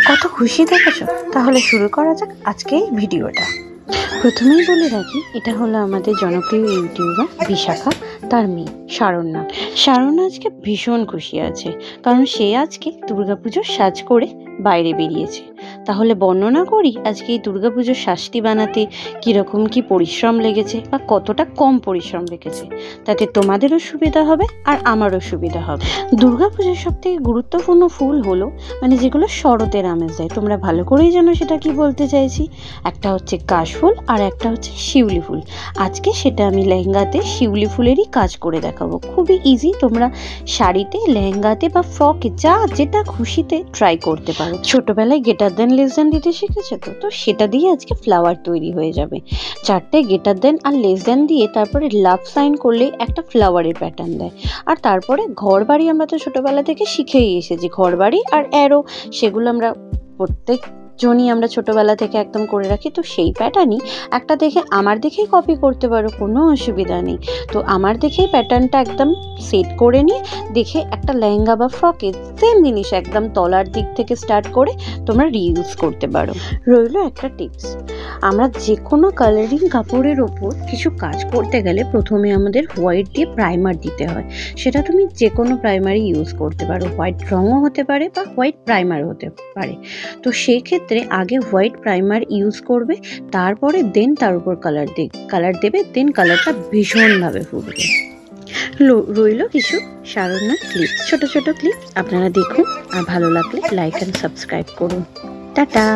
কত খুশি দেখেছো? তাহলে শুরু করা যাক আজকে এই ভিডিওটা। প্রথমেই বলে রাখি, এটা হলো আমাদের জনপ্রিয় ইউটিউবার বিশাখা, তার মেয়ে সারণ্যা। সারণ্যা আজকে ভীষণ খুশি আছে, কারণ সে আজকে দুর্গাপুজোর সাজ করে বাইরে বেরিয়েছে। তাহলে বর্ণনা করি আজকে এই দুর্গাপুজোর সাজটি বানাতে কীরকম কি পরিশ্রম লেগেছে বা কতটা কম পরিশ্রম লেগেছে, তাতে তোমাদেরও সুবিধা হবে আর আমারও সুবিধা হবে। দুর্গাপুজোর সব থেকে গুরুত্বপূর্ণ ফুল হলো যেগুলো শরতের আমেজ দেয়। তোমরা ভালো করেই জানো সেটা কি বলতে চাইছি। একটা হচ্ছে কাশফুল আর একটা হচ্ছে শিউলি ফুল। আজকে সেটা আমি লেহেঙ্গাতে শিউলি ফুলেরই কাজ করে দেখাবো। খুবই ইজি, তোমরা শাড়িতে, লেহেঙ্গাতে বা ফ্রকে যেটা খুশিতে ট্রাই করতে পারো। ছোটবেলায় গ্রেটার দেন লেস দেন দিতে শিখেছে তো সেটা দিয়ে আজকে ফ্লাওয়ার তৈরি হয়ে যাবে। 4টে গ্রেটার দেন আর লেস দেন দিয়ে তারপরে লাভ সাইন করলে একটা ফ্লাওয়ারের প্যাটার্ন দেয়। আর তারপরে ঘর বাড়ি আমরা তো ছোটবেলা থেকে শিখেই এসেছি, ঘর বাড়ি আর অ্যারো, সেগুলো আমরা প্রত্যেক জনই আমরা ছোটবেলা থেকে একদম করে রাখি। তো সেই প্যাটার্নই একটা দেখে আমার দেখেই কপি করতে পারো, কোনো অসুবিধা নেই। তো আমার দেখেই প্যাটার্নটা একদম সেট করে নিয়ে দেখে একটা লেহেঙ্গা বা ফ্রকে সেম জিনিস একদম তলার দিক থেকে স্টার্ট করে তোমরা রিইউজ করতে পারো। রইল একটা টিপস, আমরা যে কোনো কালারিং কাপড়ের ওপর কিছু কাজ করতে গেলে প্রথমে আমাদের হোয়াইট দিয়ে প্রাইমার দিতে হয়। সেটা তুমি যে কোনো প্রাইমারই ইউজ করতে পারো, হোয়াইট রঙও হতে পারে বা হোয়াইট প্রাইমার হতে পারে। তো সেই ক্ষেত্রে আগে হোয়াইট প্রাইমার ইউজ করবে, তারপরে দেন তার উপর কালার দেবে, দেন কালারটা ভীষণভাবে ফুটবে। রইল কিছু সারণ্যার ক্লিপ, ছোট ছোট ক্লিপ, আপনারা দেখুন আর ভালো লাগলে লাইক অ্যান্ড সাবস্ক্রাইব করুন। টাটা।